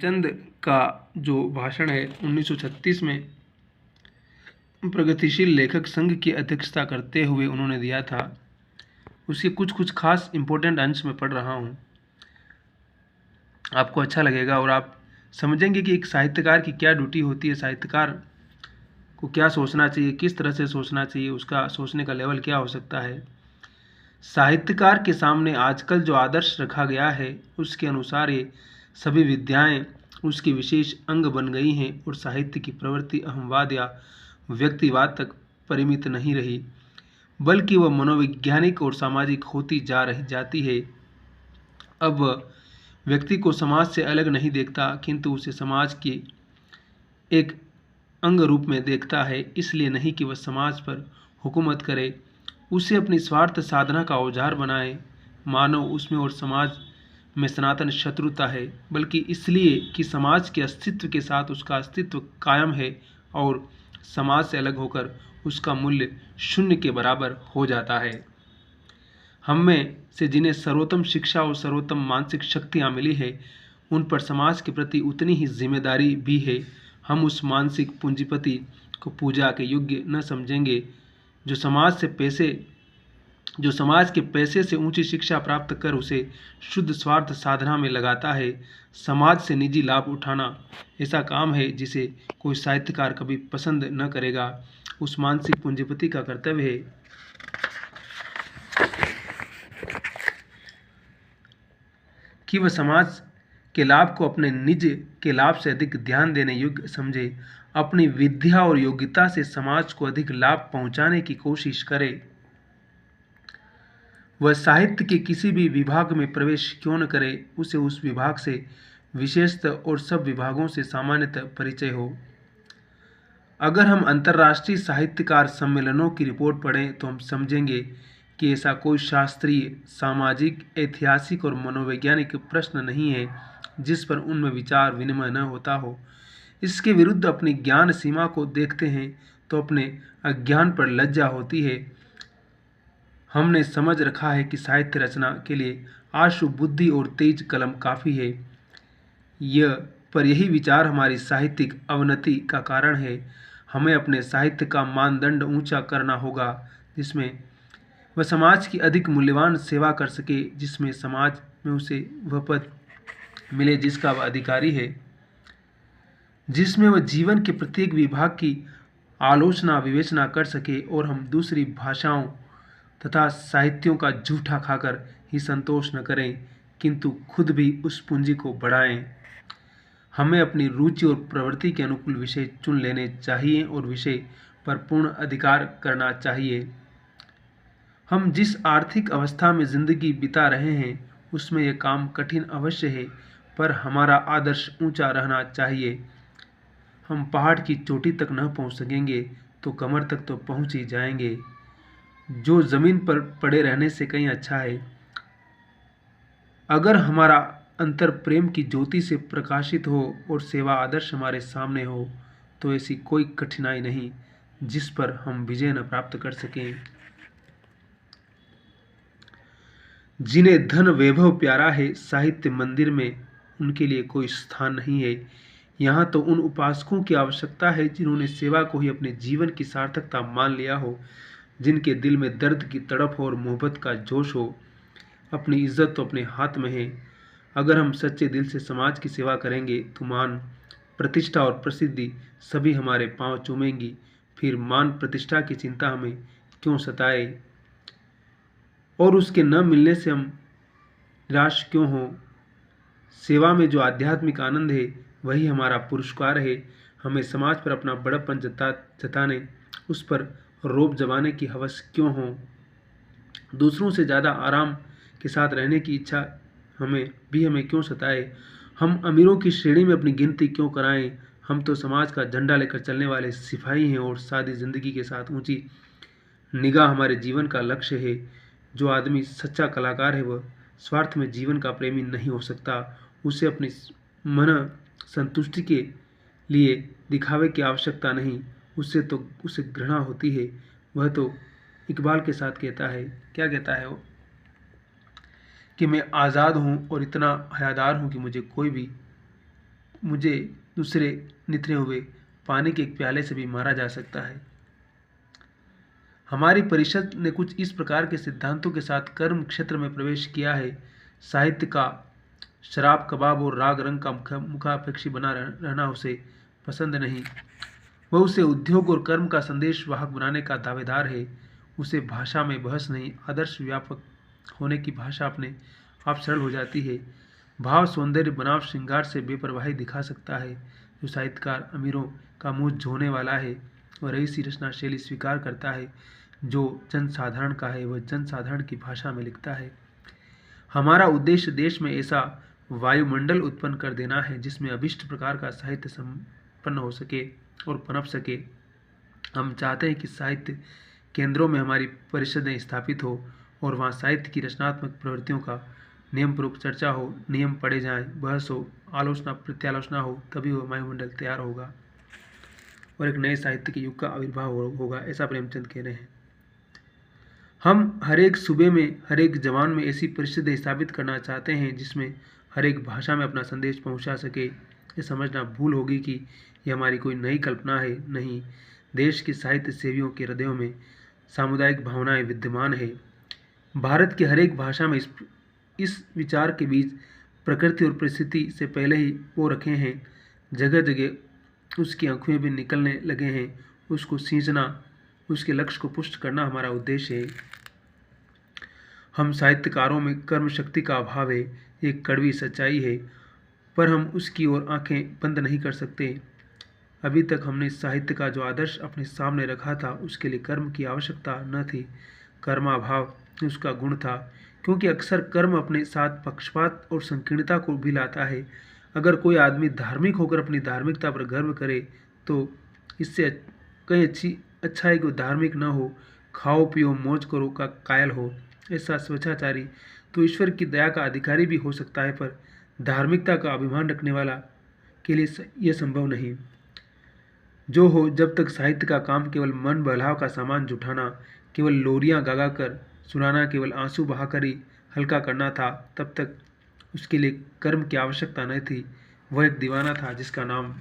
चंद का जो भाषण है 1936 में प्रगतिशील लेखक संघ की अध्यक्षता करते हुए उन्होंने दिया था, उसके कुछ खास इम्पोर्टेंट अंश में पढ़ रहा हूँ। आपको अच्छा लगेगा और आप समझेंगे कि एक साहित्यकार की क्या ड्यूटी होती है, साहित्यकार को क्या सोचना चाहिए, किस तरह से सोचना चाहिए, उसका सोचने का लेवल क्या हो सकता है। साहित्यकार के सामने आजकल जो आदर्श रखा गया है उसके अनुसार ये सभी विद्याएं उसकी विशेष अंग बन गई हैं और साहित्य की प्रवृत्ति अहमवाद या व्यक्तिवाद तक परिमित नहीं रही, बल्कि वह मनोवैज्ञानिक और सामाजिक होती जाती है। अब वह व्यक्ति को समाज से अलग नहीं देखता, किंतु उसे समाज के एक अंग रूप में देखता है। इसलिए नहीं कि वह समाज पर हुकूमत करे, उसे अपनी स्वार्थ साधना का औजार बनाए, मानो उसमें और समाज में सनातन शत्रुता है, बल्कि इसलिए कि समाज के अस्तित्व के साथ उसका अस्तित्व कायम है और समाज से अलग होकर उसका मूल्य शून्य के बराबर हो जाता है। हम में से जिन्हें सर्वोत्तम शिक्षा और सर्वोत्तम मानसिक शक्तियाँ मिली है, उन पर समाज के प्रति उतनी ही जिम्मेदारी भी है। हम उस मानसिक पूंजीपति को पूजा के योग्य न समझेंगे जो समाज के पैसे से ऊंची शिक्षा प्राप्त कर उसे शुद्ध स्वार्थ साधना में लगाता है। समाज से निजी लाभ उठाना ऐसा काम है जिसे कोई साहित्यकार कभी पसंद न करेगा। उस मानसिक पूंजीपति का कर्तव्य है कि वह समाज के लाभ को अपने निज के लाभ से अधिक ध्यान देने योग्य समझे, अपनी विद्या और योग्यता से समाज को अधिक लाभ पहुंचाने की कोशिश करे। वह साहित्य के किसी भी विभाग में प्रवेश क्यों न करे, उसे उस विभाग से विशेषतः और सब विभागों से सामान्यतः परिचय हो। अगर हम अंतर्राष्ट्रीय साहित्यकार सम्मेलनों की रिपोर्ट पढ़ें तो हम समझेंगे कि ऐसा कोई शास्त्रीय, सामाजिक, ऐतिहासिक और मनोवैज्ञानिक प्रश्न नहीं है जिस पर उनमें विचार विनिमय न होता हो। इसके विरुद्ध अपनी ज्ञान सीमा को देखते हैं तो अपने अज्ञान पर लज्जा होती है। हमने समझ रखा है कि साहित्य रचना के लिए आशु बुद्धि और तेज कलम काफ़ी है। यही विचार हमारी साहित्यिक अवनति का कारण है। हमें अपने साहित्य का मानदंड ऊंचा करना होगा, जिसमें वह समाज की अधिक मूल्यवान सेवा कर सके, जिसमें समाज में उसे वह पद मिले जिसका वह अधिकारी है, जिसमें वह जीवन के प्रत्येक विभाग की आलोचना विवेचना कर सके और हम दूसरी भाषाओं तथा साहित्यों का झूठा खाकर ही संतोष न करें, किंतु खुद भी उस पूंजी को बढ़ाएं। हमें अपनी रुचि और प्रवृत्ति के अनुकूल विषय चुन लेने चाहिए और विषय पर पूर्ण अधिकार करना चाहिए। हम जिस आर्थिक अवस्था में जिंदगी बिता रहे हैं उसमें यह काम कठिन अवश्य है, पर हमारा आदर्श ऊंचा रहना चाहिए। हम पहाड़ की चोटी तक न पहुंच सकेंगे तो कमर तक तो पहुंच ही जाएंगे, जो जमीन पर पड़े रहने से कहीं अच्छा है। अगर हमारा अंतर प्रेम की ज्योति से प्रकाशित हो और सेवा आदर्श हमारे सामने हो तो ऐसी कोई कठिनाई नहीं जिस पर हम विजय न प्राप्त कर सकें। जिन्हें धन वैभव प्यारा है, साहित्य मंदिर में उनके लिए कोई स्थान नहीं है। यहाँ तो उन उपासकों की आवश्यकता है जिन्होंने सेवा को ही अपने जीवन की सार्थकता मान लिया हो, जिनके दिल में दर्द की तड़प हो और मोहब्बत का जोश हो। अपनी इज्जत तो अपने हाथ में है। अगर हम सच्चे दिल से समाज की सेवा करेंगे तो मान, प्रतिष्ठा और प्रसिद्धि सभी हमारे पांव चूमेंगी। फिर मान प्रतिष्ठा की चिंता हमें क्यों सताए और उसके न मिलने से हम निराश क्यों हो। सेवा में जो आध्यात्मिक आनंद है वही हमारा पुरस्कार है। हमें समाज पर अपना बड़प्पन जताने, उस पर रोब जमाने की हवस क्यों हो। दूसरों से ज़्यादा आराम के साथ रहने की इच्छा हमें क्यों सताए। हम अमीरों की श्रेणी में अपनी गिनती क्यों कराएं। हम तो समाज का झंडा लेकर चलने वाले सिपाही हैं और सादी जिंदगी के साथ ऊंची निगाह हमारे जीवन का लक्ष्य है। जो आदमी सच्चा कलाकार है वह स्वार्थ में जीवन का प्रेमी नहीं हो सकता। उसे अपनी मन संतुष्टि के लिए दिखावे की आवश्यकता नहीं, उसे घृणा होती है। वह तो इकबाल के साथ कहता है, क्या कहता है वो, कि मैं आज़ाद हूँ और इतना हयादार हूँ कि मुझे कोई भी मुझे दूसरे निथरे हुए पानी के एक प्याले से भी मारा जा सकता है। हमारी परिषद ने कुछ इस प्रकार के सिद्धांतों के साथ कर्म क्षेत्र में प्रवेश किया है। साहित्य का शराब कबाब और राग रंग का मुखापेक्षी बना रहना उसे पसंद नहीं। वह उसे उद्योग और कर्म का संदेश वाहक बनाने का दावेदार है। उसे भाषा में बहस नहीं, आदर्श व्यापक होने की भाषा अपने आप सरल हो जाती है। भाव सौंदर्य बनाव श्रृंगार से बेपरवाही दिखा सकता है। जो साहित्यकार अमीरों का मुंह धोने वाला है वह रईसी रचना शैली स्वीकार करता है। जो जनसाधारण का है वह जनसाधारण की भाषा में लिखता है। हमारा उद्देश्य देश में ऐसा वायुमंडल उत्पन्न कर देना है जिसमें अभिष्ट प्रकार का साहित्य संपन्न हो सके और पनप सके। हम चाहते हैं कि साहित्य केंद्रों में हमारी परिषदें स्थापित हो और वहाँ साहित्य की रचनात्मक प्रवृत्तियों का नियम पूर्वक चर्चा हो, नियम पढ़े जाएं, बहस हो, आलोचना प्रत्यालोचना हो, तभी वह वायुमंडल तैयार होगा और एक नए साहित्य के युग का आविर्भाव होगा, ऐसा प्रेमचंद कह रहे हैं। हम हर एक सूबे में, हर एक जवान में ऐसी परिषदें स्थापित करना चाहते हैं जिसमें हर एक भाषा में अपना संदेश पहुंचा सके। ये समझना भूल होगी कि यह हमारी कोई नई कल्पना है, नहीं। देश के साहित्य सेवियों के हृदयों में सामुदायिक भावनाएं विद्यमान है। भारत की हर एक भाषा में इस विचार के बीज प्रकृति और परिस्थिति से पहले ही वो रखे हैं। जगह जगह उसकी आंखें भी निकलने लगे हैं। उसको सींचना, उसके लक्ष्य को पुष्ट करना हमारा उद्देश्य है। हम साहित्यकारों में कर्म शक्ति का अभाव है, एक कड़वी सच्चाई है, पर हम उसकी ओर आंखें बंद नहीं कर सकते। अभी तक हमने साहित्य का जो आदर्श अपने सामने रखा था उसके लिए कर्म की आवश्यकता न थी। कर्माभाव उसका गुण था, क्योंकि अक्सर कर्म अपने साथ पक्षपात और संकीर्णता को भी लाता है। अगर कोई आदमी धार्मिक होकर अपनी धार्मिकता पर गर्व करे तो इससे कहीं अच्छा है कि वो धार्मिक न हो, खाओ पियो मौज करो का कायल हो। ऐसा स्वेच्छाचारी तो ईश्वर की दया का अधिकारी भी हो सकता है, पर धार्मिकता का अभिमान रखने वाला के लिए यह संभव नहीं। जो हो, जब तक साहित्य का काम केवल मन बहलाव का सामान जुटाना, केवल लोरियां गा कर सुनाना, केवल आंसू बहाकर ही हल्का करना था, तब तक उसके लिए कर्म की आवश्यकता न थी। वह एक दीवाना था जिसका नाम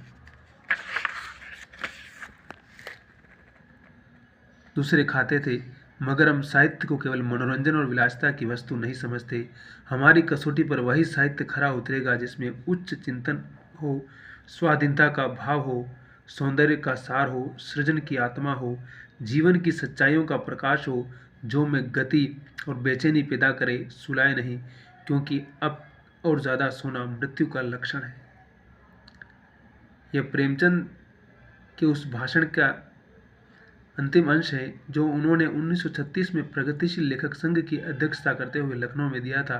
दूसरे खाते थे, मगर हम साहित्य को केवल मनोरंजन और विलासिता की वस्तु नहीं समझते। हमारी कसौटी पर वही साहित्य खरा उतरेगा जिसमें उच्च चिंतन हो, स्वाधीनता का भाव हो, सौंदर्य का सार हो, सृजन की आत्मा हो, जीवन की सच्चाइयों का प्रकाश हो, जो में गति और बेचैनी पैदा करे, सुलाए नहीं, क्योंकि अब और ज़्यादा सोना मृत्यु का लक्षण है। यह प्रेमचंद के उस भाषण का अंतिम अंश है जो उन्होंने 1936 में प्रगतिशील लेखक संघ की अध्यक्षता करते हुए लखनऊ में दिया था।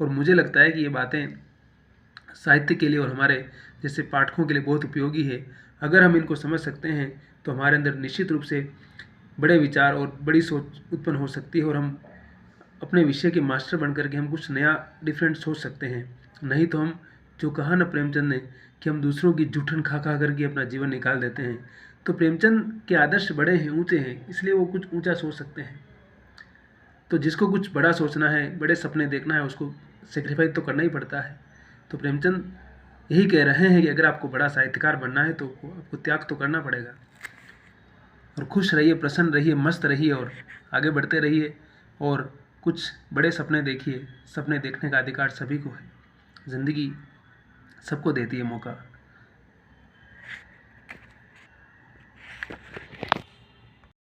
और मुझे लगता है कि ये बातें साहित्य के लिए और हमारे जैसे पाठकों के लिए बहुत उपयोगी है। अगर हम इनको समझ सकते हैं तो हमारे अंदर निश्चित रूप से बड़े विचार और बड़ी सोच उत्पन्न हो सकती है और हम अपने विषय के मास्टर बन करके हम कुछ नया डिफरेंट सोच सकते हैं। नहीं तो हम जो कहा ना प्रेमचंद ने कि हम दूसरों की जूठन खा खा करके अपना जीवन निकाल देते हैं, तो प्रेमचंद के आदर्श बड़े हैं, ऊंचे हैं, इसलिए वो कुछ ऊंचा सोच सकते हैं। तो जिसको कुछ बड़ा सोचना है, बड़े सपने देखना है, उसको सेक्रीफाइस तो करना ही पड़ता है। तो प्रेमचंद यही कह रहे हैं कि अगर आपको बड़ा साहित्यकार बनना है तो आपको त्याग तो करना पड़ेगा। और खुश रहिए, प्रसन्न रहिए, मस्त रहिए और आगे बढ़ते रहिए और कुछ बड़े सपने देखिए। सपने देखने का अधिकार सभी को है, ज़िंदगी सबको देती है मौका।